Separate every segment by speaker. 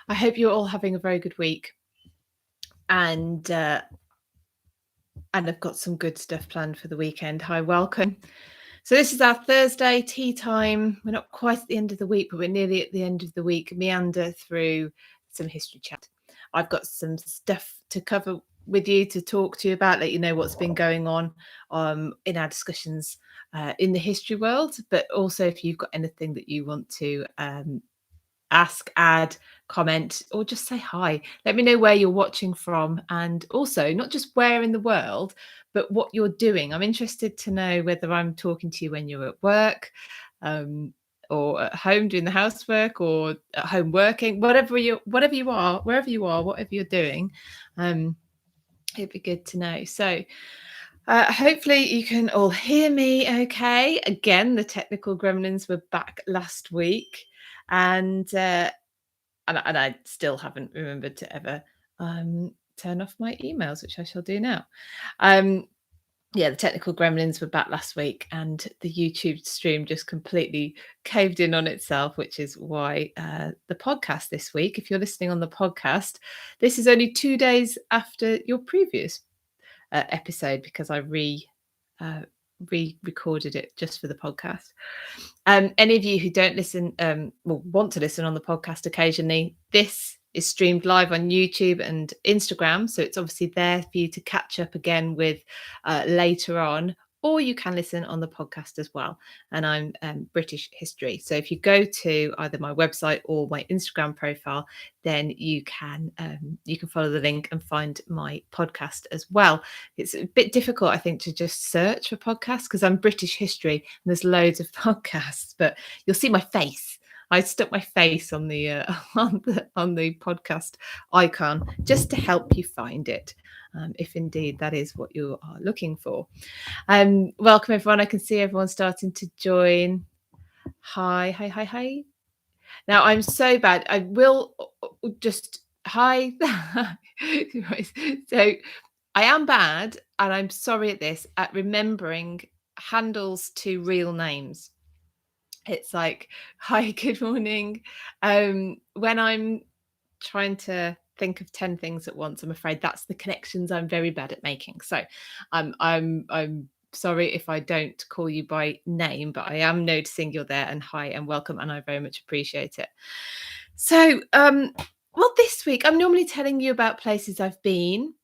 Speaker 1: I hope you're all having a very good week, and I've got some good stuff planned for the weekend. Hi, welcome. So this is our Thursday tea time. We're not quite at the end of the week, but we're nearly at the end of the week. Meander through some history chat. I've got some stuff to cover with you, to talk to you about, let you know what's been going on in our discussions in the history world, but also if you've got anything that you want to ask, add, comment, or just say hi. Let me know where you're watching from, and also not just where in the world, but what you're doing. I'm interested to know whether I'm talking to you when you're at work, or at home doing the housework, or at home working, whatever you are, wherever you are, whatever you're doing. It'd be good to know. So hopefully you can all hear me okay. Again, the technical gremlins were back last week, and I still haven't remembered to ever turn off my emails, which I shall do now. Yeah, the technical gremlins were back last week, and the YouTube stream just completely caved in on itself, which is why the podcast this week, if you're listening on the podcast, this is only 2 days after your previous episode, because I re-recorded it just for the podcast. Any of you who don't listen or want to listen on the podcast occasionally, this is streamed live on YouTube and Instagram, so it's obviously there for you to catch up again with later on, or you can listen on the podcast as well. And I'm British History, so if you go to either my website or my Instagram profile, then you can follow the link and find my podcast as well. It's a bit difficult, I think, to just search for podcasts because I'm British History and there's loads of podcasts, but you'll see my face. I stuck my face on the on the podcast icon just to help you find it, if indeed that is what you are looking for. Welcome everyone. I can see everyone starting to join. Hi. Now I'm so bad. I will just hi. So I am bad, and I'm sorry at this, at remembering handles to real names. It's like, hi, good morning. When I'm trying to think of 10 things at once, I'm afraid that's the connections I'm very bad at making. So I'm sorry if I don't call you by name, but I am noticing you're there, and hi and welcome, and I very much appreciate it. So well, this week I'm normally telling you about places I've been.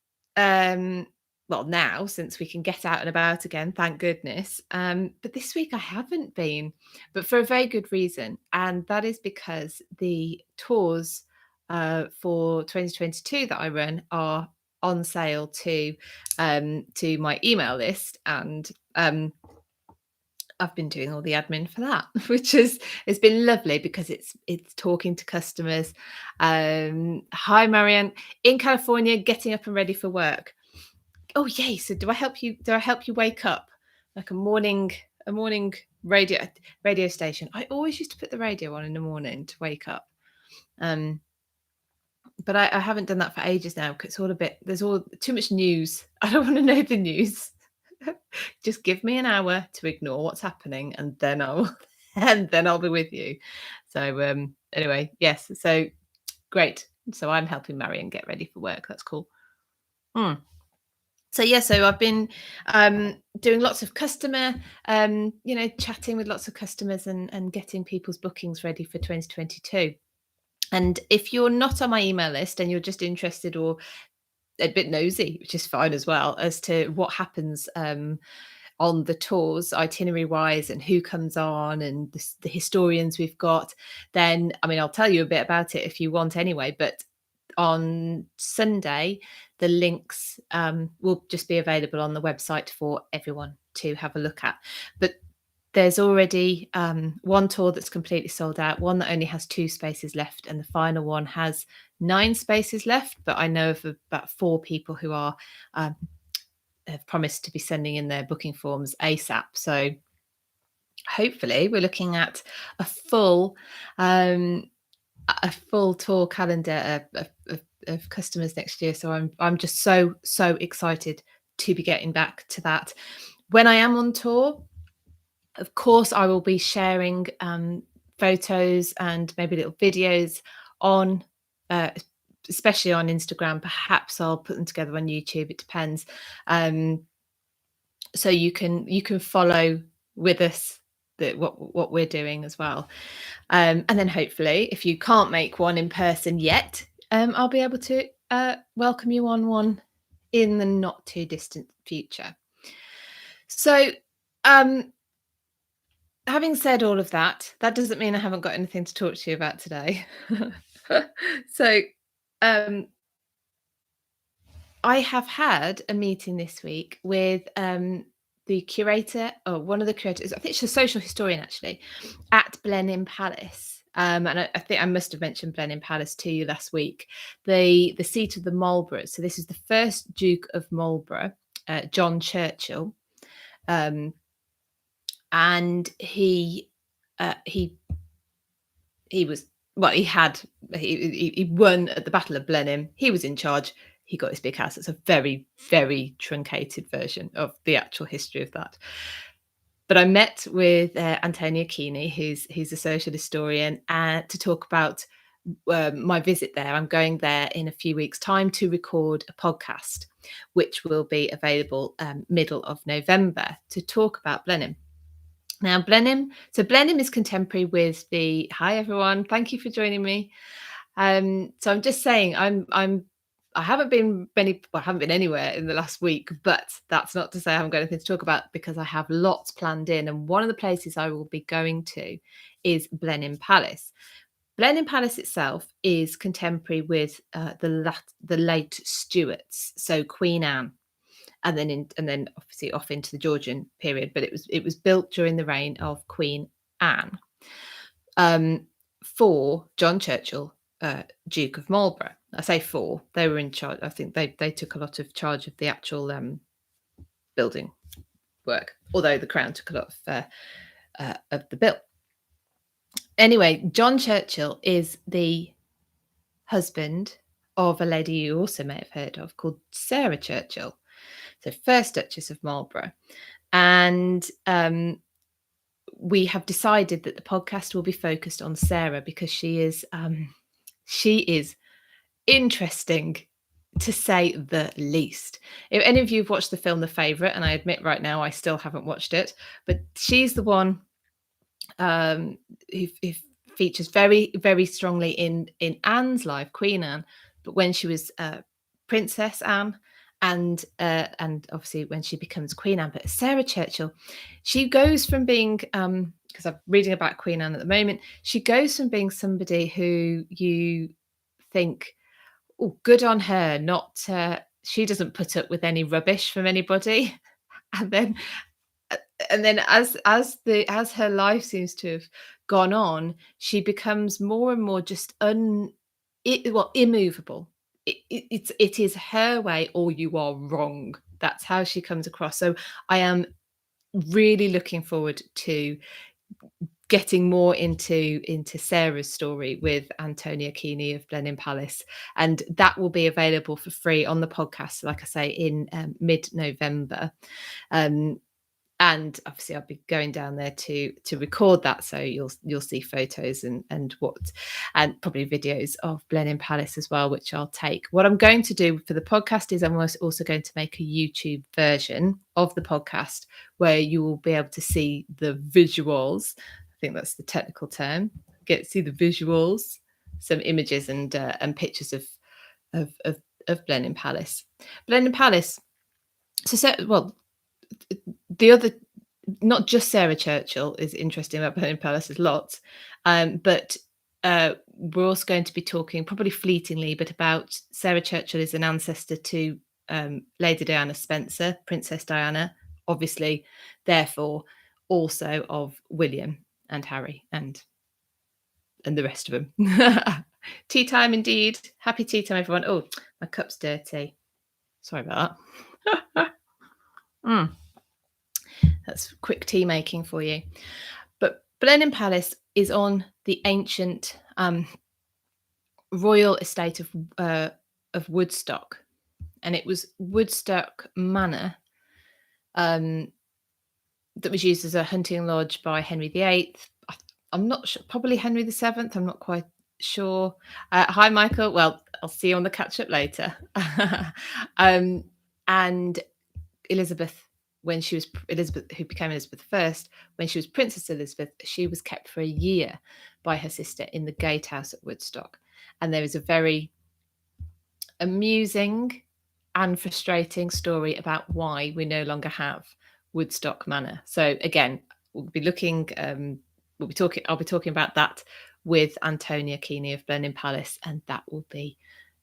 Speaker 1: Well, now, since we can get out and about again, thank goodness. But this week I haven't been, but for a very good reason. And that is because the tours for 2022 that I run are on sale to my email list. And I've been doing all the admin for that, which it's been lovely because it's talking to customers. Hi, Marianne, in California, getting up and ready for work. Oh yay! So do I help you? Do I help you wake up? Like a morning radio station. I always used to put the radio on in the morning to wake up. But I haven't done that for ages now because it's all there's all too much news. I don't want to know the news. Just give me an hour to ignore what's happening, and then I'll be with you. So anyway, yes. So great. So I'm helping Marion get ready for work. That's cool. So yeah, so I've been doing lots of customer, chatting with lots of customers and getting people's bookings ready for 2022. And if you're not on my email list and you're just interested or a bit nosy, which is fine as well, as to what happens on the tours itinerary wise and who comes on and the historians we've got, then I'll tell you a bit about it if you want anyway. But on Sunday, the links will just be available on the website for everyone to have a look at. But there's already one tour that's completely sold out, one that only has 2 spaces left, and the final one has 9 spaces left. But I know of about 4 people who are have promised to be sending in their booking forms ASAP. So hopefully we're looking at a full tour calendar of customers next year. So I'm just so excited to be getting back to that. When I am on tour, of course, I will be sharing photos and maybe little videos on especially on Instagram. Perhaps I'll put them together on YouTube. It depends. So you can follow with us what we're doing as well. And then hopefully, if you can't make one in person yet, I'll be able to welcome you on one in the not too distant future. So having said all of that, that doesn't mean I haven't got anything to talk to you about today. So I have had a meeting this week with the curator, or one of the curators, I think she's a social historian actually, at Blenheim Palace. And I think I must have mentioned Blenheim Palace to you last week. The seat of the Marlborough. So this is the first Duke of Marlborough, John Churchill, and he was, well, he won at the Battle of Blenheim. He was in charge. He got his big house. It's a very, very truncated version of the actual history of that. But I met with Antonia Keeney, who's a social historian, to talk about my visit there. I'm going there in a few weeks' time to record a podcast, which will be available middle of November, to talk about Blenheim. Now, Blenheim is contemporary with the. Hi everyone, thank you for joining me. So I'm just saying, I haven't been anywhere in the last week, but that's not to say I haven't got anything to talk about, because I have lots planned in. And one of the places I will be going to is Blenheim Palace. Blenheim Palace itself is contemporary with the late Stuarts, so Queen Anne, and then obviously off into the Georgian period. But it was built during the reign of Queen Anne, for John Churchill, Duke of Marlborough. I say for, they were in charge. I think they took a lot of charge of the actual building work, although the Crown took a lot of the bill. Anyway, John Churchill is the husband of a lady you also may have heard of called Sarah Churchill, so first Duchess of Marlborough. And we have decided that the podcast will be focused on Sarah, because she is interesting, to say the least. If any of you have watched the film The Favourite, and I admit right now I still haven't watched it, but she's the one who features very, very strongly in Anne's life, Queen Anne, but when she was Princess Anne, and obviously when she becomes Queen Anne. But Sarah Churchill, she goes from being, because I'm reading about Queen Anne at the moment, she goes from being somebody who you think, oh, good on her, not she doesn't put up with any rubbish from anybody, and then as her life seems to have gone on, she becomes more and more just immovable. It is her way or you are wrong. That's how she comes across. So I am really looking forward to getting more into Sarah's story with Antonia Keeney of Blenheim Palace, and that will be available for free on the podcast, like I say, in mid-November. And obviously I'll be going down there to record that, so you'll see photos and probably videos of Blenheim Palace as well, which I'll take. What I'm going to do for the podcast is I'm also going to make a YouTube version of the podcast where you will be able to see the visuals. I think that's the technical term. Get to see the visuals, some images and pictures of Blenheim Palace. Blenheim Palace. The other, not just Sarah Churchill is interesting about Blenheim Palace, there's lots, but we're also going to be talking, probably fleetingly, but about Sarah Churchill is an ancestor to Lady Diana Spencer, Princess Diana, obviously, therefore also of William and Harry and the rest of them. Tea time indeed. Happy tea time, everyone. Oh, my cup's dirty. Sorry about that. That's quick tea making for you. But Blenheim Palace is on the ancient royal estate of Woodstock, and it was Woodstock Manor that was used as a hunting lodge by Henry VIII. I'm not sure, probably Henry VII. I'm not quite sure. Hi, Michael. Well, I'll see you on the catch up later. And Elizabeth, Elizabeth, who became Elizabeth I, when she was Princess Elizabeth, she was kept for a year by her sister in the gatehouse at Woodstock. And there is a very amusing and frustrating story about why we no longer have Woodstock Manor. So again, I'll be talking about that with Antonia Keeney of Blenheim Palace, and that will be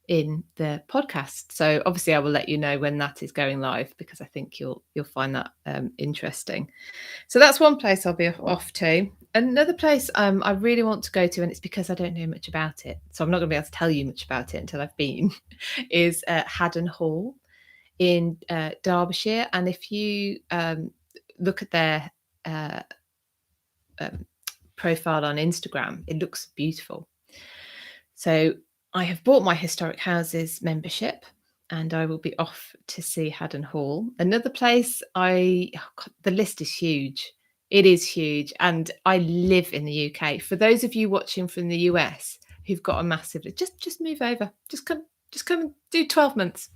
Speaker 1: in the podcast. So obviously I will let you know when that is going live, because I think you'll find that interesting. So that's one place I'll be off to. Another place I really want to go to, and it's because I don't know much about it, so I'm not going to be able to tell you much about it until I've been, is Haddon Hall in Derbyshire. And if you look at their profile on Instagram, it looks beautiful. So I have bought my Historic Houses membership, and I will be off to see Haddon Hall. Another place, the list is huge. It is huge. And I live in the UK. For those of you watching from the US who've got a massive, just move over. Just come and do 12 months.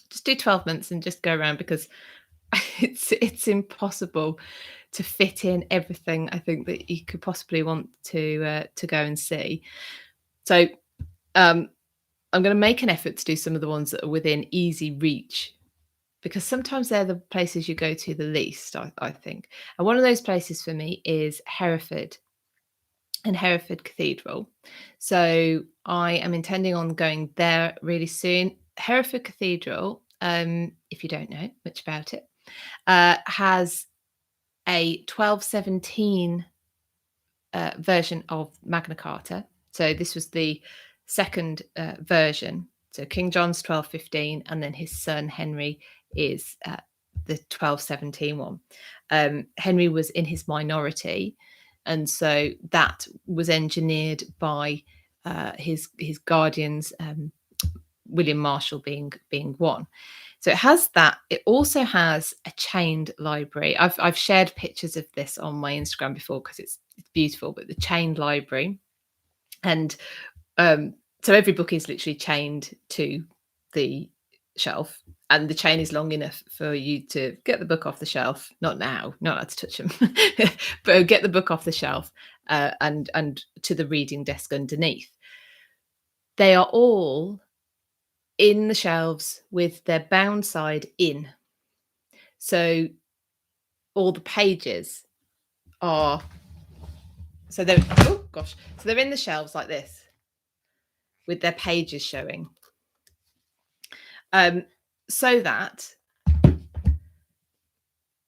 Speaker 1: Just do 12 months and just go around, because it's impossible to fit in everything I think that you could possibly want to go and see. So I'm going to make an effort to do some of the ones that are within easy reach, because sometimes they're the places you go to the least, I think. And one of those places for me is Hereford and Hereford Cathedral. So I am intending on going there really soon. Hereford Cathedral, if you don't know much about it, has a 1217 version of Magna Carta. So this was the second version. So King John's 1215, and then his son Henry is the 1217 one. Henry was in his minority, and so that was engineered by his guardians, William Marshall being one. So it has that. It also has a chained library. I've shared pictures of this on my Instagram before, because it's beautiful. But the chained library, and so every book is literally chained to the shelf, and the chain is long enough for you to get the book off the shelf. Not now, not allowed to touch them, but get the book off the shelf and to the reading desk underneath. They are all in the shelves with their bound side in. So all the pages are, so they're in the shelves like this with their pages showing, so that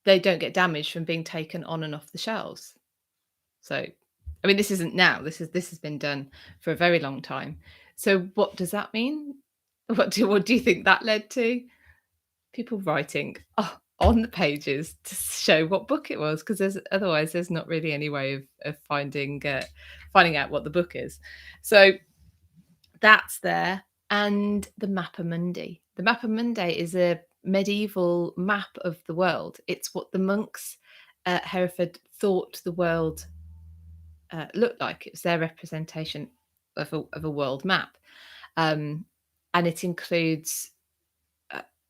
Speaker 1: they don't get damaged from being taken on and off the shelves. So, I mean, this isn't now. This has been done for a very long time. So, what does that mean? What do you think that led to? People writing on the pages to show what book it was, because otherwise there's not really any way of finding out what the book is. So that's there. And the Mappa Mundi. The Mappa Mundi is a medieval map of the world. It's what the monks at Hereford thought the world looked like. It was their representation of a world map, and it includes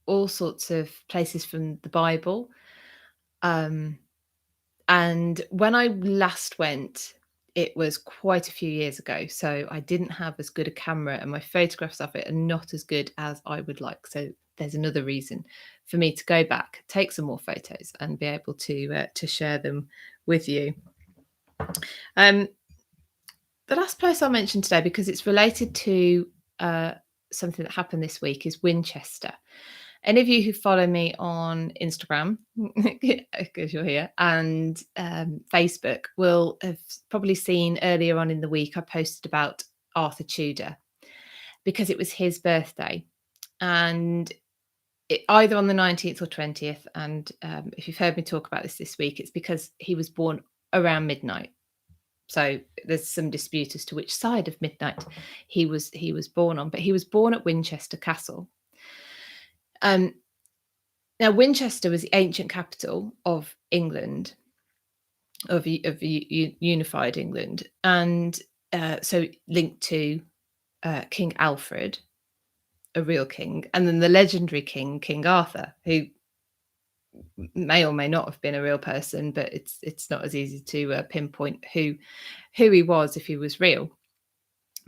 Speaker 1: all sorts of places from the Bible. And when I last went, it was quite a few years ago, so I didn't have as good a camera, and my photographs of it are not as good as I would like. So there's another reason for me to go back, take some more photos, and be able to share them with you. The last place I'll mention today, because it's related to something that happened this week, is Winchester. Any of you who follow me on Instagram, because you're here, and Facebook will have probably seen earlier on in the week I posted about Arthur Tudor, because it was his birthday, and either on the 19th or 20th. And if you've heard me talk about this week, it's because he was born around midnight. So there's some dispute as to which side of midnight he was born on, but he was born at Winchester Castle. Now, Winchester was the ancient capital of England, of unified England, and so linked to King Alfred, a real king, and then the legendary King Arthur, who may or may not have been a real person, but it's not as easy to pinpoint who he was if he was real.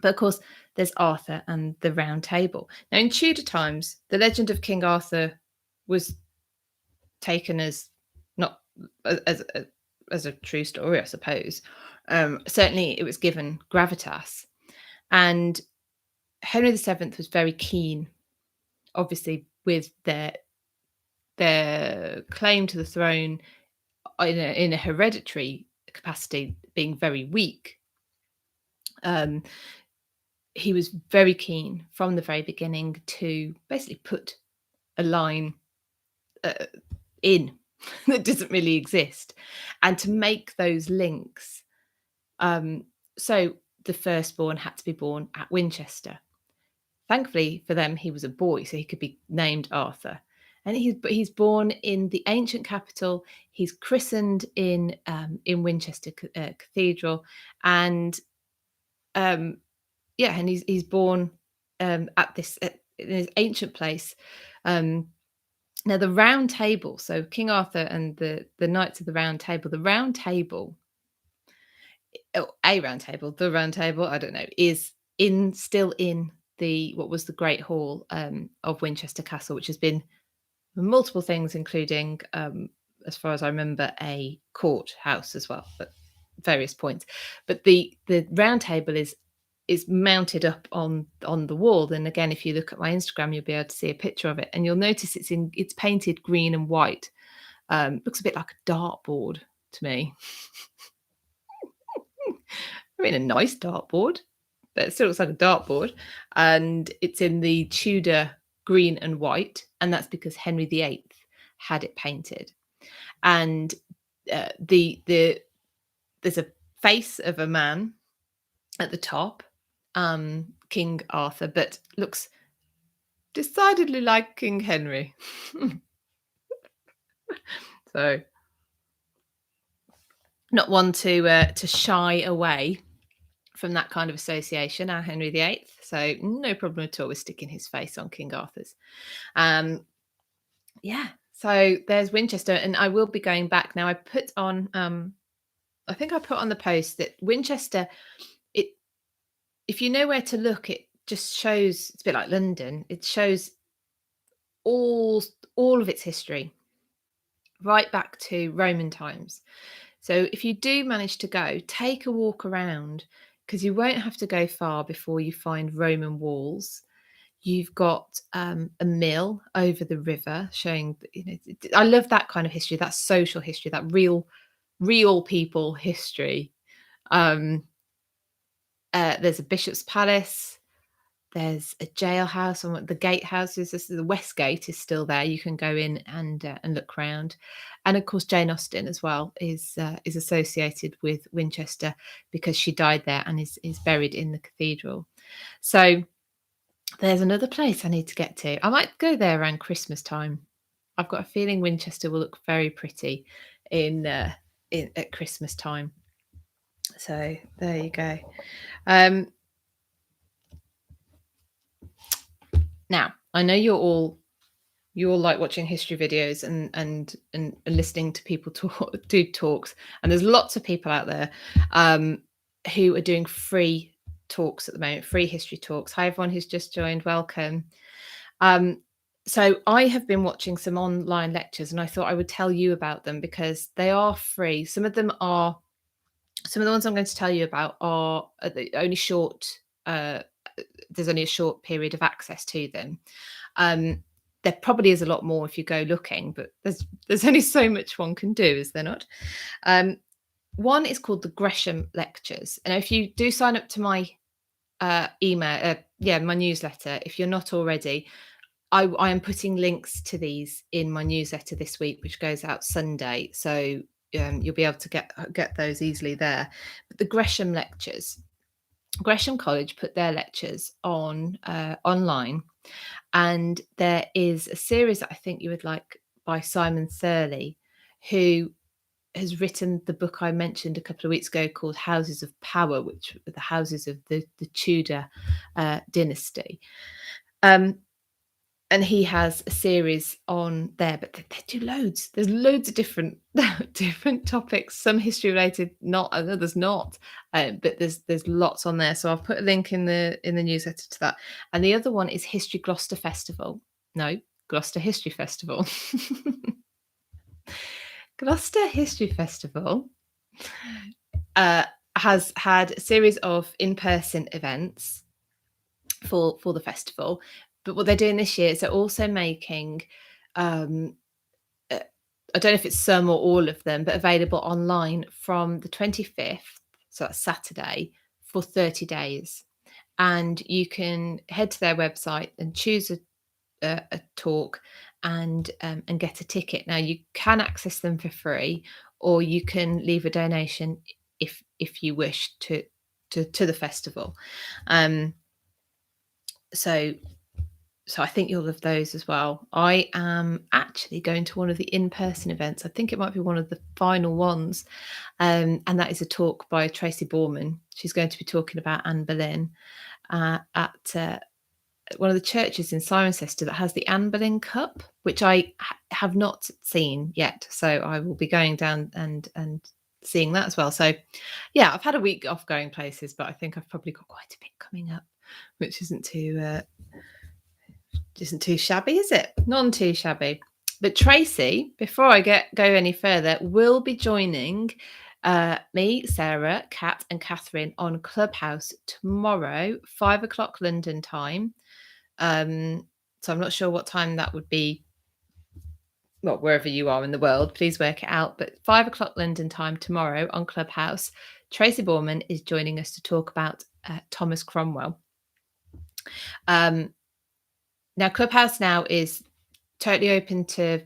Speaker 1: But of course, there's Arthur and the Round Table. Now, in Tudor times, the legend of King Arthur was taken as not as a true story, I suppose. Certainly, it was given gravitas, and Henry VII was very keen, obviously, with their claim to the throne in a hereditary capacity being very weak. He was very keen from the very beginning to basically put a line in that doesn't really exist, and to make those links. So the firstborn had to be born at Winchester. Thankfully for them, he was a boy, so he could be named Arthur. And he's born in the ancient capital. He's christened in Winchester Cathedral, and and he's born at this in this ancient place. Now the Round Table, so King Arthur and the Knights of the Round Table. The Round Table, the Round Table, I don't know, is still in what was the Great Hall of Winchester Castle, which has been multiple things, including, as far as I remember, a courthouse as well, at various points. But the Round Table is mounted up on the wall. And again, if you look at my Instagram, you'll be able to see a picture of it, and you'll notice it's painted green and white. Looks a bit like a dartboard to me. I mean, a nice dartboard, but it still looks like a dartboard. And it's in the Tudor green and white, and that's because Henry VIII had it painted. And there's a face of a man at the top, King Arthur, but looks decidedly like King Henry. So not one to shy away from that kind of association, our Henry VIII. So no problem at all with sticking his face on King Arthur's. So there's Winchester, and I will be going back now. I put on I think I put on the post that Winchester, if you know where to look, it just shows, it's a bit like London, it shows all of its history right back to Roman times. So if you do manage to go, take a walk around, because you won't have to go far before you find Roman walls. You've got a mill over the river showing, I love that kind of history, that social history, that real people history. There's a bishop's palace. There's a jailhouse, and the gatehouses. The West Gate is still there. You can go in and look round. And of course, Jane Austen as well is associated with Winchester because she died there and is buried in the cathedral. So there's another place I need to get to. I might go there around Christmas time. I've got a feeling Winchester will look very pretty at Christmas time. So there you go. Now, I know you all like watching history videos and listening to people do talks, and there's lots of people out there who are doing free talks at the moment, free history talks. Hi, everyone who's just joined, welcome. So I have been watching some online lectures, and I thought I would tell you about them because they are free. Some of the ones I'm going to tell you about are only short. There's only a short period of access to them. There probably is a lot more if you go looking, but there's only so much one can do, is there not? One is called the Gresham Lectures, and if you do sign up to my email, my newsletter, if you're not already, I am putting links to these in my newsletter this week, which goes out Sunday, so you'll be able to get those easily there. But the Gresham Lectures, Gresham College put their lectures on online, and there is a series that I think you would like by Simon Thurley, who has written the book I mentioned a couple of weeks ago called Houses of Power, which are the houses of the Tudor dynasty. And he has a series on there, but they do loads. There's loads of different topics, some history related, not others not. But there's lots on there. So I've put a link in the newsletter to that. And the other one is History Gloucester Festival. No, Gloucester History Festival. Gloucester History Festival has had a series of in-person events for the festival. But what they're doing this year is they're also making, I don't know if it's some or all of them, but available online from the 25th, so that's Saturday, for 30 days. And you can head to their website and choose a talk and get a ticket. Now, you can access them for free, or you can leave a donation if you wish to the festival. So I think you'll love those as well. I am actually going to one of the in-person events. I think it might be one of the final ones. And that is a talk by Tracy Borman. She's going to be talking about Anne Boleyn at one of the churches in Cirencester that has the Anne Boleyn Cup, which I have not seen yet. So I will be going down and seeing that as well. So yeah, I've had a week off going places, but I think I've probably got quite a bit coming up, which isn't too shabby, is it? None too shabby. But Tracy, before I go any further, will be joining me, Sarah, Kat, and Catherine on Clubhouse tomorrow, 5 o'clock London time. So I'm not sure what time that would be. Well, wherever you are in the world, please work it out. But 5 o'clock London time tomorrow on Clubhouse, Tracy Borman is joining us to talk about Thomas Cromwell. Now, Clubhouse now is totally open to.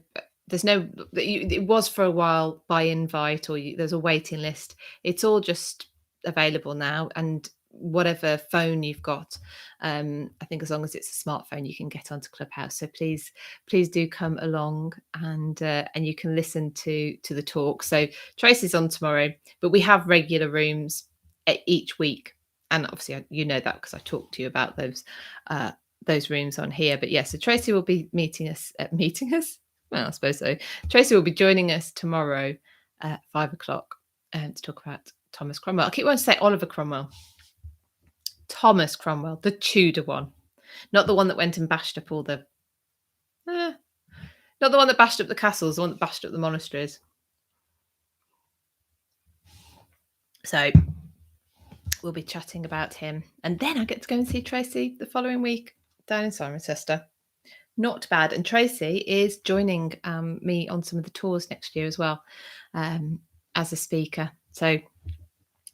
Speaker 1: It was for a while by invite, or there's a waiting list. It's all just available now, and whatever phone you've got, I think as long as it's a smartphone, you can get onto Clubhouse. So please do come along, and you can listen to the talk. So Tracy's on tomorrow, but we have regular rooms each week, and obviously you know that because I talked to you about those rooms on here. But yeah, so Tracy will be meeting us. Well, I suppose so. Tracy will be joining us tomorrow at 5 o'clock to talk about Thomas Cromwell. I keep wanting to say Oliver Cromwell. Thomas Cromwell, the Tudor one, not the one that went and bashed up all the. Not the one that bashed up the castles, the one that bashed up the monasteries. So we'll be chatting about him, and then I get to go and see Tracy the following week down in Cirencester. Not bad. And Tracy is joining me on some of the tours next year as well, as a speaker. So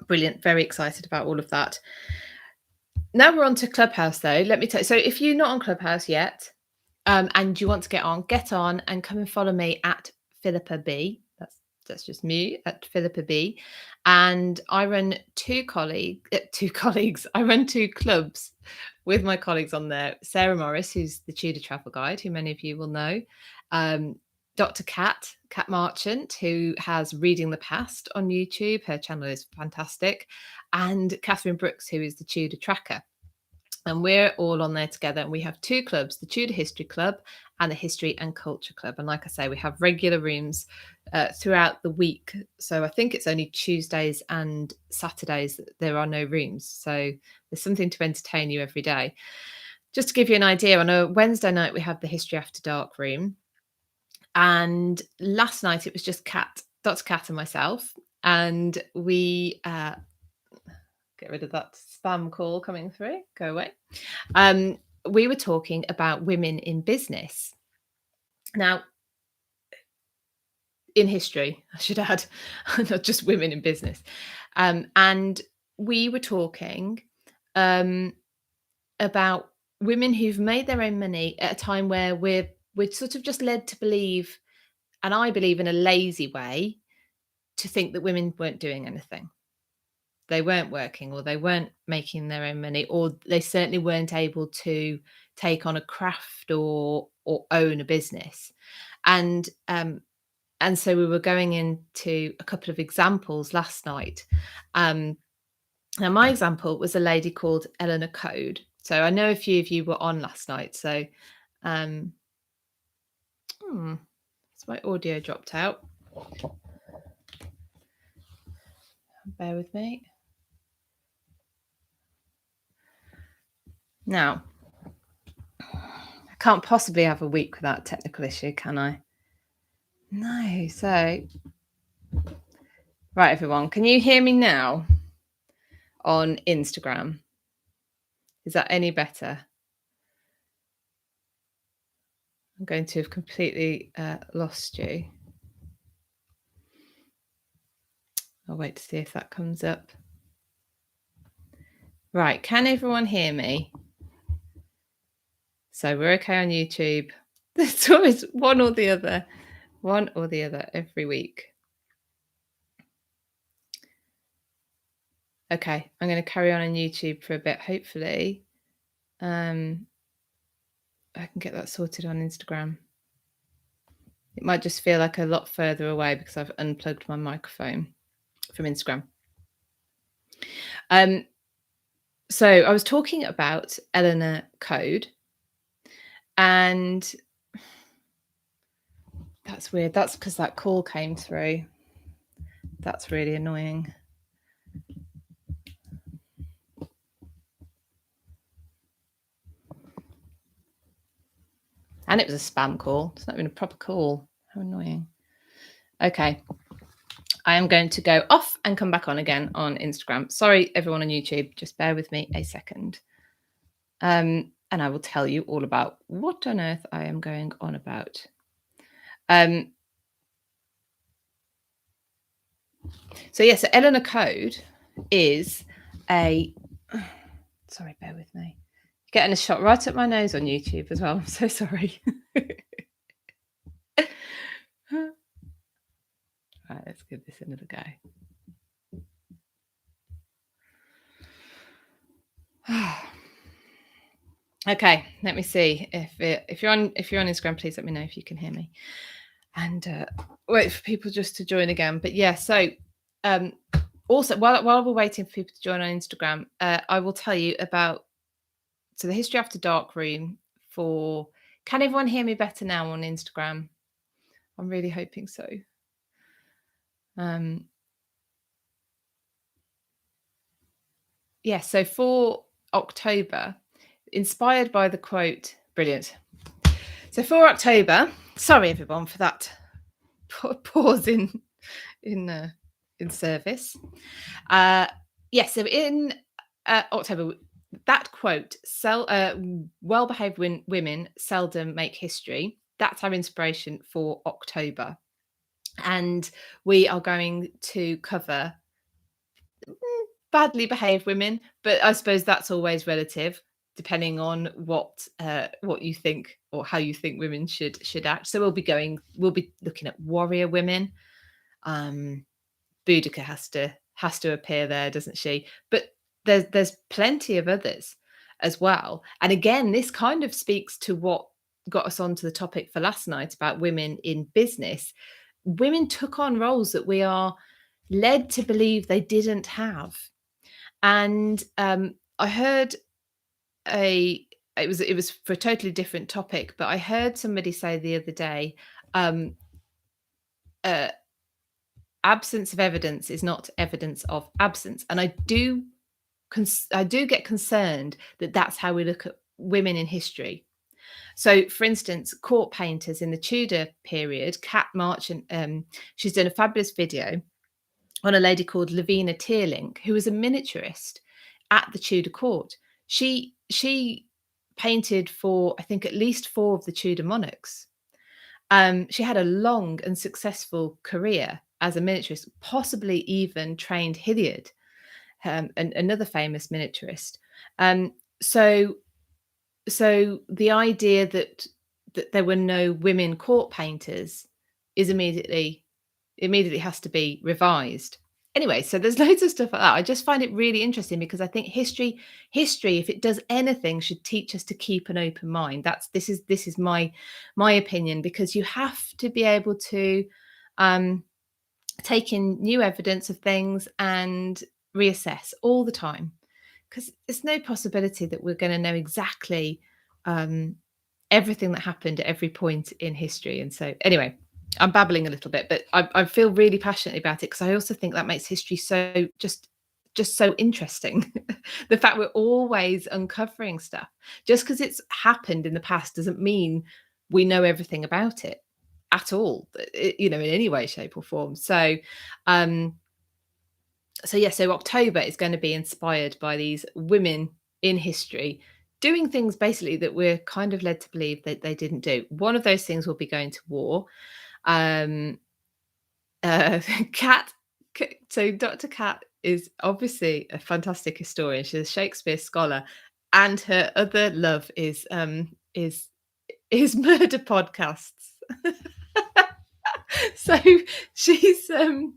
Speaker 1: brilliant. Very excited about all of that. Now we're on to Clubhouse, though. Let me tell you. So if you're not on Clubhouse yet, and you want to get on and come and follow me at Philippa B. That's just me at Philippa B. And I run two colleagues. I run two clubs with my colleagues on there. Sarah Morris, who's the Tudor travel guide, who many of you will know. Dr. Kat Marchant, who has Reading the Past on YouTube. Her channel is fantastic. And Catherine Brooks, who is the Tudor Tracker. And we're all on there together. And we have two clubs, the Tudor History Club and the History and Culture Club. And like I say, we have regular rooms throughout the week. So I think it's only Tuesdays and Saturdays that there are no rooms. So there's something to entertain you every day. Just to give you an idea, on a Wednesday night, we have the History After Dark room. And last night, it was just Dr. Kat and myself. And we... get rid of that spam call coming through. Go away. We were talking about women in business. Now, in history, I should add, not just women in business. And we were talking about women who've made their own money at a time where we're sort of just led to believe, and I believe in a lazy way, to think that women weren't doing anything. They weren't working, or they weren't making their own money, or they certainly weren't able to take on a craft or own a business. And And so we were going into a couple of examples last night. Now, my example was a lady called Eleanor Coade. So I know a few of you were on last night. So so my audio dropped out. Bear with me. Now, I can't possibly have a week without a technical issue, can I? No. So, right, everyone, can you hear me now on Instagram? Is that any better? I'm going to have completely lost you. I'll wait to see if that comes up. Right, can everyone hear me? So we're okay on YouTube. There's always one or the other every week. Okay, I'm going to carry on YouTube for a bit. Hopefully, I can get that sorted on Instagram. It might just feel like a lot further away because I've unplugged my microphone from Instagram. So I was talking about Eleanor Coade, and that's weird. That's because that call came through. That's really annoying. And it was a spam call. It's not even a proper call. How annoying. Okay. I am going to go off and come back on again on Instagram. Sorry, everyone on YouTube. Just bear with me a second. And I will tell you all about what on earth I am going on about. So Eleanor Coade is a... Sorry, bear with me. Getting a shot right up my nose on YouTube as well. I'm so sorry. Right, let's give this another go. Okay, let me see if you're on Instagram, please let me know if you can hear me, and wait for people just to join again. But yeah, so also while we're waiting for people to join on Instagram, I will tell you about the History After Dark room for. Can everyone hear me better now on Instagram? I'm really hoping so. Yeah, so for October, inspired by the quote, brilliant. So for October, sorry everyone for that pause in service. So in October, that quote, well-behaved women seldom make history. That's our inspiration for October. And we are going to cover badly behaved women, but I suppose that's always relative, depending on what you think or how you think women should act. So we'll be looking at warrior women. Boudica has to appear there, doesn't she? But there's plenty of others as well. And again, this kind of speaks to what got us onto the topic for last night about women in business. Women took on roles that we are led to believe they didn't have. And I heard it was for a totally different topic, but I heard somebody say the other day, absence of evidence is not evidence of absence. And I do get concerned that that's how we look at women in history. So, for instance, court painters in the Tudor period, Kat March, and she's done a fabulous video on a lady called Lavina Teerlink, who was a miniaturist at the Tudor court. She painted for, I think, at least 4 of the Tudor monarchs. She had a long and successful career as a miniaturist, possibly even trained Hilliard, another famous miniaturist. So the idea that there were no women court painters is immediately has to be revised. Anyway, so there's loads of stuff like that. I just find it really interesting because I think history, if it does anything, should teach us to keep an open mind. This is my opinion, because you have to be able to take in new evidence of things and reassess all the time, because there's no possibility that we're going to know exactly everything that happened at every point in history. And so anyway, I'm babbling a little bit, but I feel really passionately about it because I also think that makes history so just so interesting. The fact we're always uncovering stuff. Just because it's happened in the past doesn't mean we know everything about it at all, in any way, shape or form. So so October is going to be inspired by these women in history doing things basically that we're kind of led to believe that they didn't do. One of those things will be going to war. Kat, so Dr. Kat is obviously a fantastic historian. She's a Shakespeare scholar, and her other love is murder podcasts. So she's I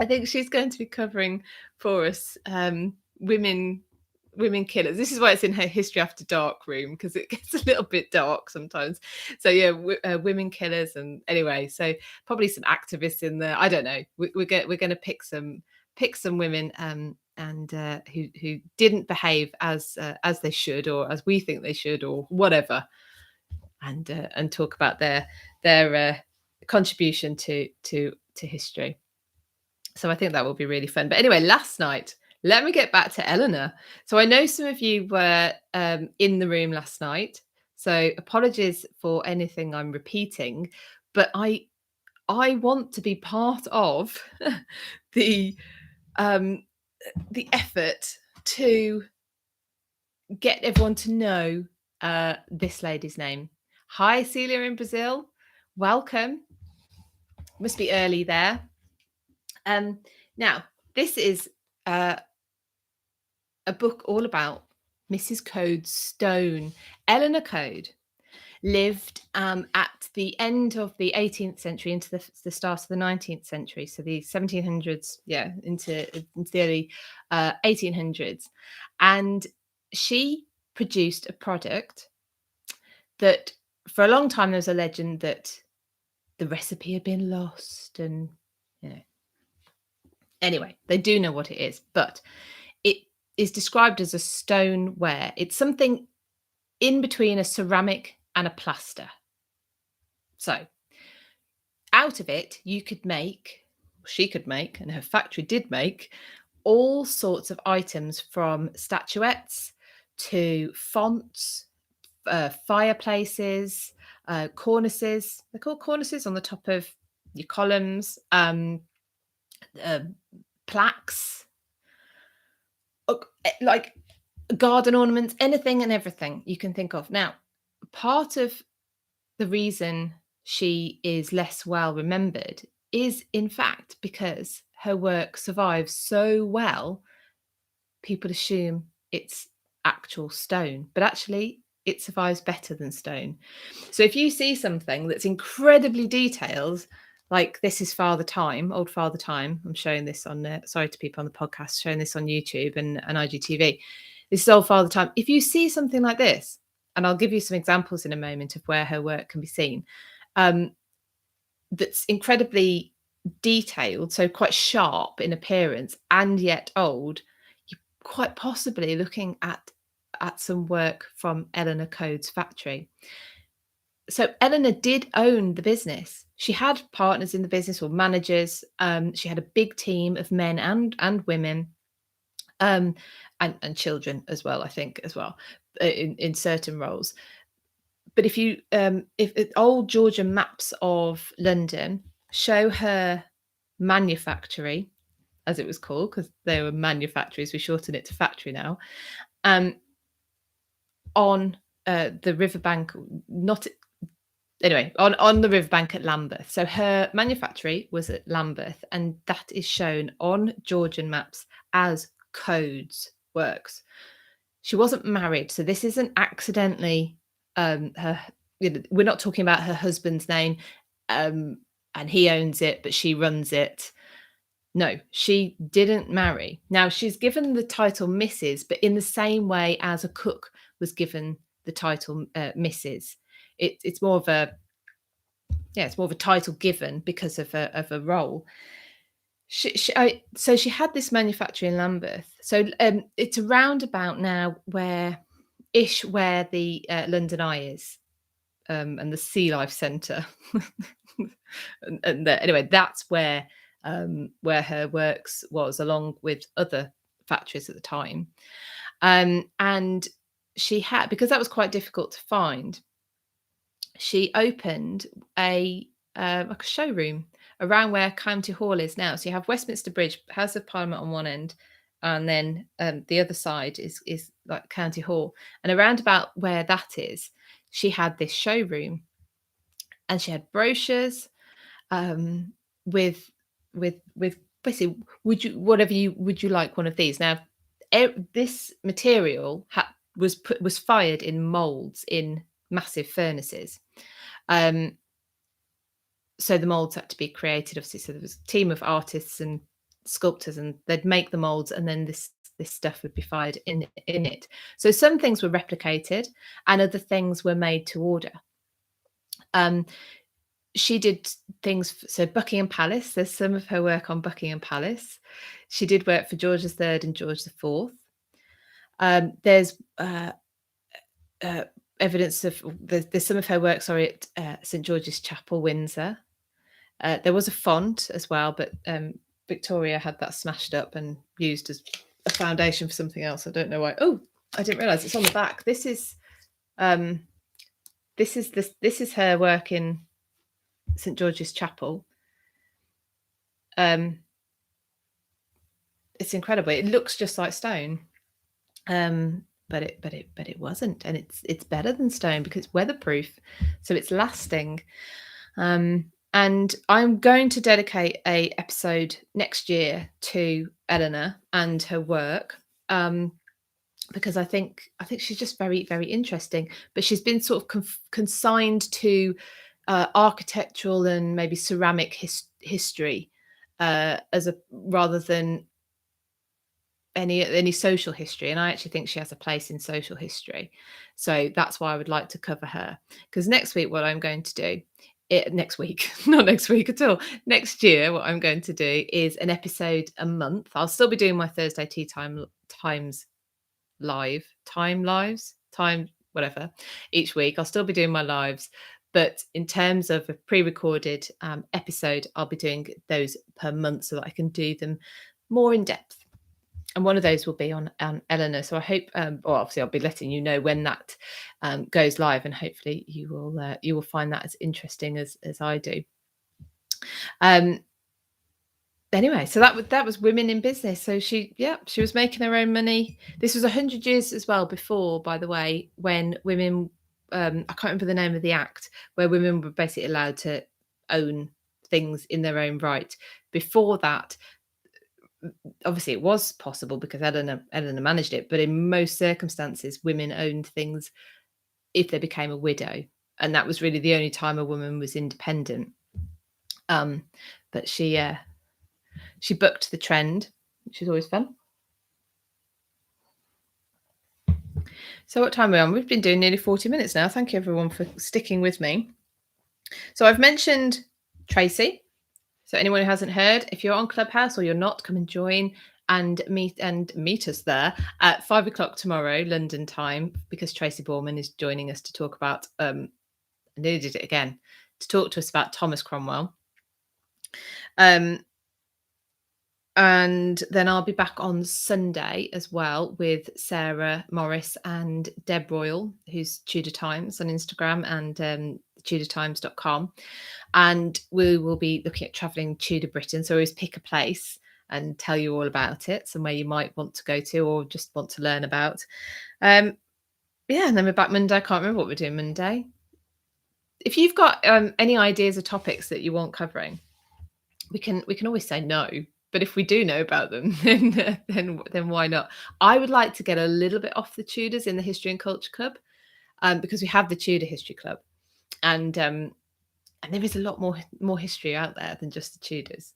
Speaker 1: think she's going to be covering for us women killers. This is why it's in her History After Dark room, because it gets a little bit dark sometimes. So yeah, women killers. And anyway, so probably some activists in there. I don't know. We're going to pick some women and who didn't behave as they should, or as we think they should, or whatever, and talk about their contribution to history. So I think that will be really fun. But anyway, last night, let me get back to Eleanor. So I know some of you were in the room last night. So apologies for anything I'm repeating, but I want to be part of the effort to get everyone to know this lady's name. Hi, Celia in Brazil. Welcome. Must be early there. Now, this is a book all about Mrs. Coade's stone. Eleanor Coade lived at the end of the 18th century into the start of the 19th century, so the 1700s, into the early 1800s, and she produced a product that for a long time there was a legend that the recipe had been lost, and anyway, they do know what it is, but it is described as a stoneware. It's something in between a ceramic and a plaster. So out of it, she could make, and her factory did make, all sorts of items, from statuettes to fonts, fireplaces, cornices. They're called cornices on the top of your columns, plaques, like garden ornaments, anything and everything you can think of. Now, part of the reason she is less well remembered is, in fact, because her work survives so well, people assume it's actual stone, but actually it survives better than stone. So if you see something that's incredibly detailed, like this is old Father Time. I'm showing this on, sorry to people on the podcast, showing this on YouTube and IGTV. This is old Father Time. If you see something like this, and I'll give you some examples in a moment of where her work can be seen, that's incredibly detailed, so quite sharp in appearance and yet old, you're quite possibly looking at some work from Eleanor Coade's factory. So Eleanor did own the business. She had partners in the business, or managers. She had a big team of men and women, and children as well, I think, in certain roles. But if old Georgian maps of London show her manufactory, as it was called, because they were manufactories, we shorten it to factory now, on the riverbank, on the riverbank at Lambeth. So her manufactory was at Lambeth, and that is shown on Georgian maps as Coade's works. She wasn't married, so this isn't accidentally her. We're not talking about her husband's name, and he owns it, but she runs it. No, she didn't marry. Now, she's given the title Mrs., but in the same way as a cook was given the title Mrs. It's more of a it's more of a title given because of a role. So she had this manufactory in Lambeth. So it's around about now where the London Eye is, and the Sea Life Centre. Anyway, that's where her works was, along with other factories at the time. And she had, because that was quite difficult to find, she opened like a showroom around where County Hall is now. So you have Westminster Bridge, House of Parliament on one end, and then the other side is like County Hall. And around about where that is, she had this showroom, and she had brochures with basically, would you like one of these? Now, this material was fired in molds in massive furnaces. So the molds had to be created, obviously. So there was a team of artists and sculptors, and they'd make the molds, and then this stuff would be fired in it. So some things were replicated, and other things were made to order. She did things, so Buckingham Palace. There's some of her work on Buckingham Palace. She did work for George III and George IV. There's evidence of there's some of her work, at St George's Chapel, Windsor. There was a font as well, but Victoria had that smashed up and used as a foundation for something else. I don't know why. Oh, I didn't realise it's on the back. This is her work in St George's Chapel. It's incredible. It looks just like stone, but it wasn't, and it's better than stone because it's weatherproof, so it's lasting. And I'm going to dedicate a episode next year to Eleanor and her work, because I think she's just very, very interesting. But she's been sort of consigned to architectural and maybe ceramic history rather than any social history. And I actually think she has a place in social history. So that's why I would like to cover her. Because next week, what I'm going to do, next week, not next week at all, next year, what I'm going to do is an episode a month. I'll still be doing my Thursday tea times whatever, each week. I'll still be doing my lives. But in terms of a pre-recorded episode, I'll be doing those per month so that I can do them more in depth. And one of those will be on Eleanor. So I hope, obviously I'll be letting you know when that goes live, and hopefully you will find that as interesting as I do. Anyway, so that was women in business. So she was making her own money. This was 100 years as well before, by the way, when women, I can't remember the name of the act, where women were basically allowed to own things in their own right. Before that, obviously it was possible because Eleanor managed it, but in most circumstances, women owned things if they became a widow, and that was really the only time a woman was independent. But she bucked the trend, which is always fun. So what time are we on? We've been doing nearly 40 minutes now. Thank you everyone for sticking with me. So I've mentioned Tracy. So anyone who hasn't heard, if you're on Clubhouse or you're not, come and join and meet us there at 5 o'clock tomorrow, London time, because Tracy Borman is joining us to talk about, I nearly did it again, to talk to us about Thomas Cromwell. And then I'll be back on Sunday as well with Sarah Morris and Deb Royal, who's Tudor Times on Instagram and tudortimes.com. And we will be looking at travelling Tudor Britain. So always pick a place and tell you all about it, somewhere you might want to go to or just want to learn about. And then we're back Monday. I can't remember what we're doing Monday. If you've got any ideas or topics that you want covering, we can always say no. But if we do know about them, then why not? I would like to get a little bit off the Tudors in the History and Culture Club, because we have the Tudor History Club, and there is a lot more history out there than just the Tudors.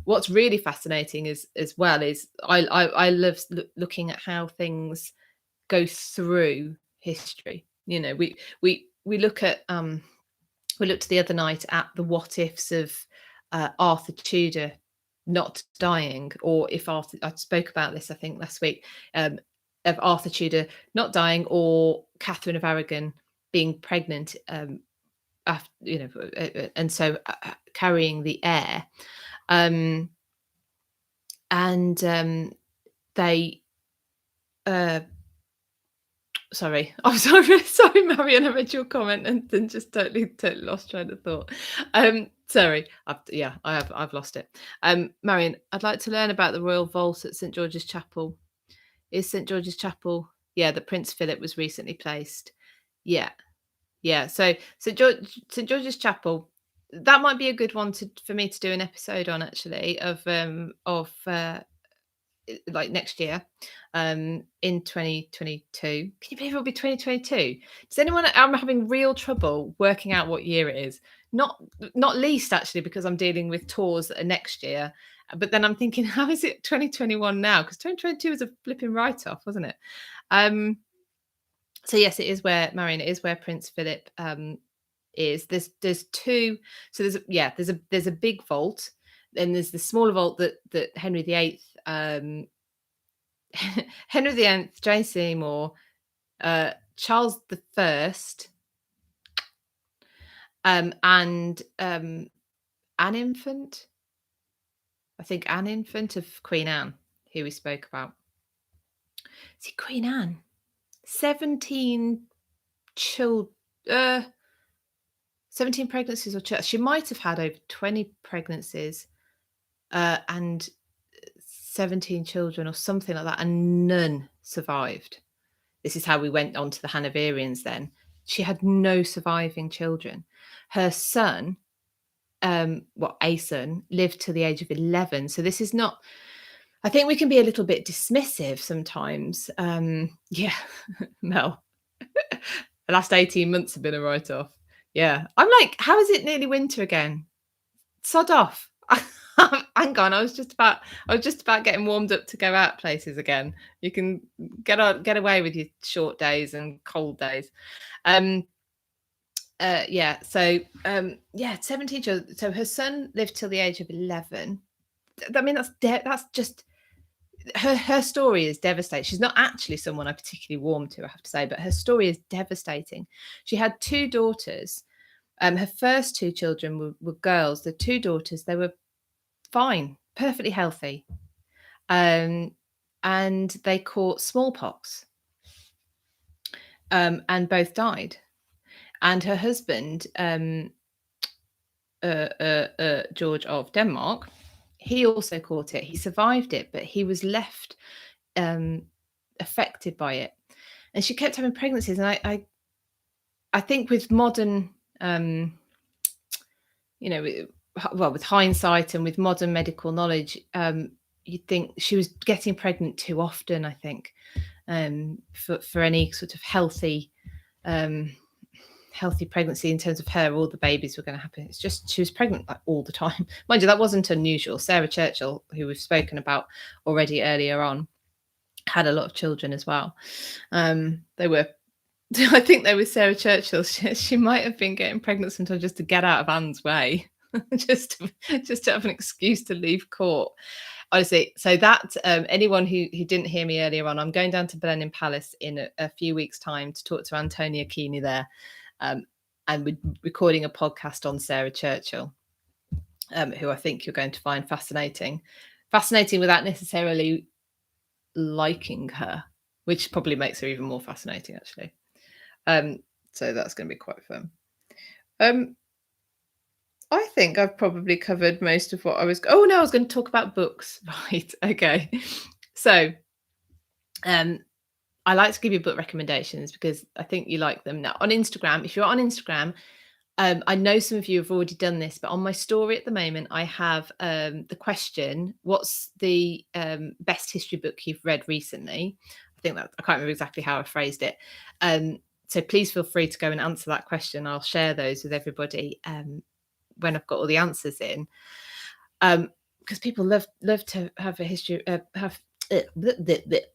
Speaker 1: What's really fascinating is I love looking at how things go through history. You know, we look at we looked the other night at the what ifs of Arthur Tudor not dying, or if Arthur, I spoke about this I think last week, of Arthur Tudor not dying, or Catherine of Aragon being pregnant, after, and so carrying the heir, and they sorry, I'm sorry, Marion, I read your comment and then just totally lost train of thought. Sorry, I've lost it. Marion, I'd like to learn about the Royal Vault at St George's Chapel. Is St George's Chapel, that Prince Philip was recently placed? Yeah. So St George's Chapel, that might be a good one for me to do an episode on, actually, of like next year, in 2022. Can you believe it'll be 2022? Does anyone? I'm having real trouble working out what year it is. Not least actually because I'm dealing with tours that are next year. But then I'm thinking, how is it 2021 now? Because 2022 was a flipping write-off, wasn't it? So yes, it is where, Marion, it is where Prince Philip is. There's two. So there's a big vault. Then there's the smaller vault that Henry VIII, Henry VIII, Jane Seymour, Charles I, and Anne Infant. I think Anne Infant of Queen Anne, who we spoke about. See, Queen Anne, 17 pregnancies or children. She might have had over 20 pregnancies, and 17 children or something like that, and none survived. This is how we went on to the Hanoverians then. She had no surviving children. Her son, a son, lived till the age of 11. So this is not, I think we can be a little bit dismissive sometimes. Mel, the last 18 months have been a write-off. Yeah. I'm like, how is it nearly winter again? Sod off. Hang on, I was just about getting warmed up to go out places again. You can get away with your short days and cold days. 17 children. So her son lived till the age of 11. I mean, that's just her story is devastating. She's not actually someone I particularly warm to, I have to say, but her story is devastating. She had two daughters. Her first two children were girls. The two daughters, they were fine, perfectly healthy, and they caught smallpox, and both died. And her husband, George of Denmark, he also caught it. He survived it, but he was left affected by it. And she kept having pregnancies. And I think with modern, with hindsight and with modern medical knowledge, you'd think she was getting pregnant too often, I think, for any sort of healthy pregnancy in terms of her or the babies were going to happen. It's just she was pregnant like all the time. Mind you, that wasn't unusual. Sarah Churchill, who we've spoken about already earlier on, had a lot of children as well. They were, I think they were Sarah Churchill. She might have been getting pregnant sometimes just to get out of Anne's way, just to have an excuse to leave court. Honestly, so that anyone who didn't hear me earlier on, I'm going down to Blenheim Palace in a few weeks' time to talk to Antonia Keeney there, and we're recording a podcast on Sarah Churchill, who I think you're going to find fascinating without necessarily liking her, which probably makes her even more fascinating, actually. So that's going to be quite fun. I think I've probably covered most of what I was. Oh no, I was going to talk about books. Right. Okay. So, I like to give you book recommendations because I think you like them. Now on Instagram, if you're on Instagram, I know some of you have already done this, but on my story at the moment, I have the question: what's the best history book you've read recently? I think that I can't remember exactly how I phrased it. So please feel free to go and answer that question. I'll share those with everybody when I've got all the answers in, because people love to have a history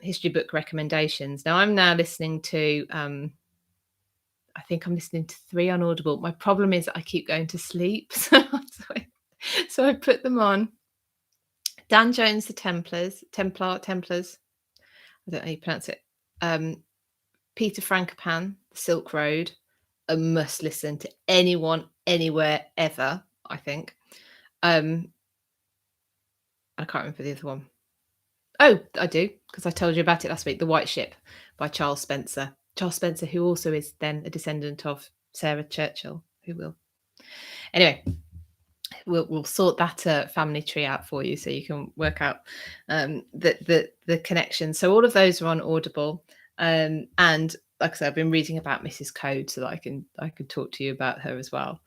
Speaker 1: history book recommendations. Now I'm now listening to I think I'm listening to 3 on Audible. My problem is that I keep going to sleep, so I put them on. Dan Jones, the Templars. I don't know how you pronounce it. Peter Frankopan, The Silk Road, a must listen to anyone, anywhere, ever, I think. I can't remember the other one. Oh, I do, because I told you about it last week. The White Ship by Charles Spencer. Charles Spencer, who also is then a descendant of Sarah Churchill, who will. Anyway, we'll sort that family tree out for you so you can work out the connection. So all of those are on Audible. And like I said, I've been reading about Mrs. Coade so that I can talk to you about her as well.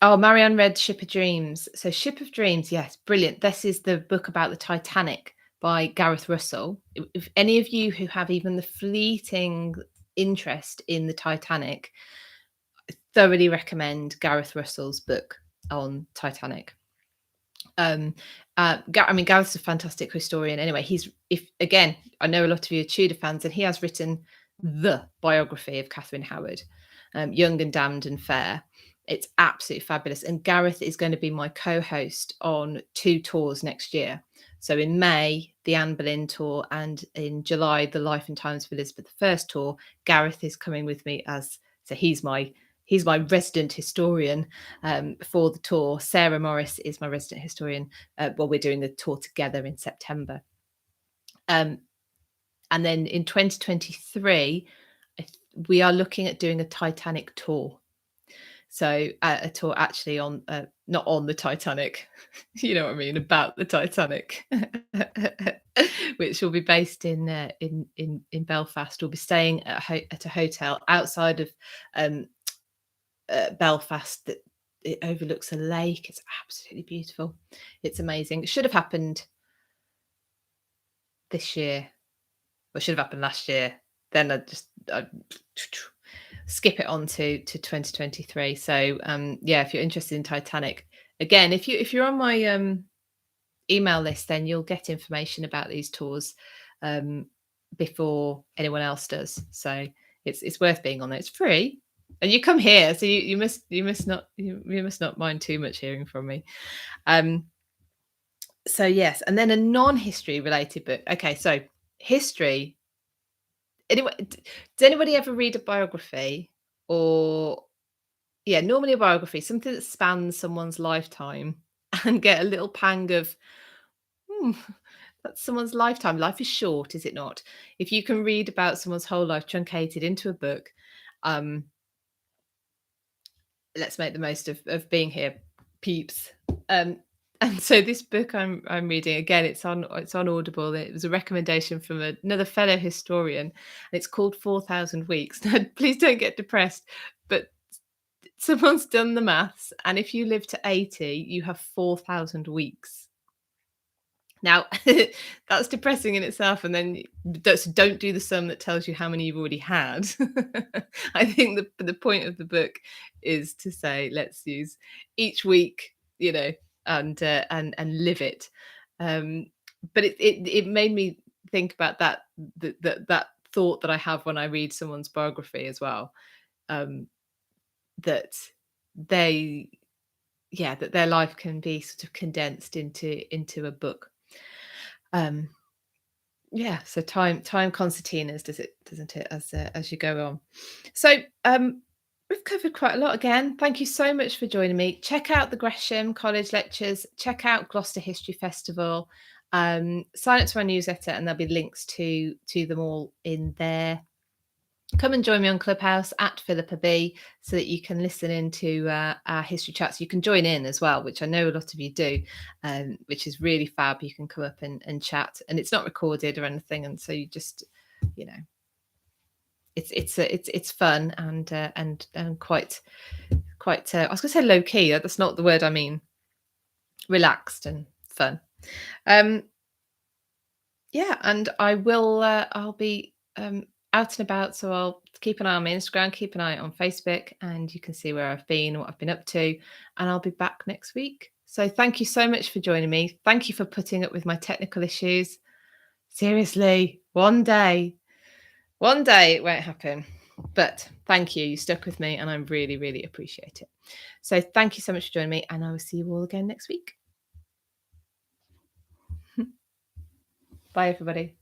Speaker 1: Marianne read Ship of Dreams. So Ship of Dreams, yes, brilliant. This is the book about the Titanic by Gareth Russell. If any of you who have even the fleeting interest in the Titanic, I thoroughly recommend Gareth Russell's book on Titanic. Gareth's a fantastic historian. Anyway, I know a lot of you are Tudor fans, and he has written the biography of Catherine Howard, Young and Damned and Fair. It's absolutely fabulous. And Gareth is going to be my co-host on 2 tours next year. So in May, the Anne Boleyn tour, and in July, the Life and Times of Elizabeth I tour. Gareth is coming with me he's my resident historian for the tour. Sarah Morris is my resident historian. We're doing the tour together in September. And then in 2023, we are looking at doing a Titanic tour. So a tour actually on, not on the Titanic, you know what I mean, about the Titanic, which will be based in Belfast. We'll be staying at a hotel outside of Belfast that it overlooks a lake. It's absolutely beautiful. It's amazing. It should have happened this year, or should have happened last year. Then I'd skip it on to 2023. So if you're interested in Titanic, again, if you're on my email list, then you'll get information about these tours before anyone else does. So it's worth being on there. It's free. And you come here, so you must not mind too much hearing from me. So yes, and then a non-history related book. Okay, so history. Anyway, does anybody ever read a biography, or normally a biography, something that spans someone's lifetime, and get a little pang of, that's someone's lifetime. Life is short, is it not? If you can read about someone's whole life truncated into a book, let's make the most of being here, peeps. And so this book I'm reading, again, it's on Audible. It was a recommendation from another fellow historian, and it's called 4,000 Weeks. Now, please don't get depressed, but someone's done the maths, and if you live to 80, you have 4,000 weeks. Now, that's depressing in itself, and then don't do the sum that tells you how many you've already had. I think the point of the book is to say, let's use each week, and live it. But it made me think about that thought that I have when I read someone's biography as well, that their life can be sort of condensed into a book. So time concertinas, doesn't it, as you go on. So we've covered quite a lot again. Thank you so much for joining me. Check out the Gresham College lectures, check out Gloucester History Festival, sign up to my newsletter, and there'll be links to them all in there. Come and join me on Clubhouse at Philippa B, so that you can listen into our history chats. You can join in as well, which I know a lot of you do, which is really fab. You can come up and chat, and it's not recorded or anything, and so you just, it's fun and quite I was going to say low key. That's not the word I mean. Relaxed and fun. And I will. I'll be out and about, so I'll keep an eye on my Instagram, keep an eye on Facebook, and you can see where I've been, what I've been up to, and I'll be back next week. So thank you so much for joining me. Thank you for putting up with my technical issues. Seriously, one day it won't happen.
Speaker 2: But thank you. You stuck with me and I really, really appreciate it. So thank you so much for joining me, and I will see you all again next week. Bye, everybody.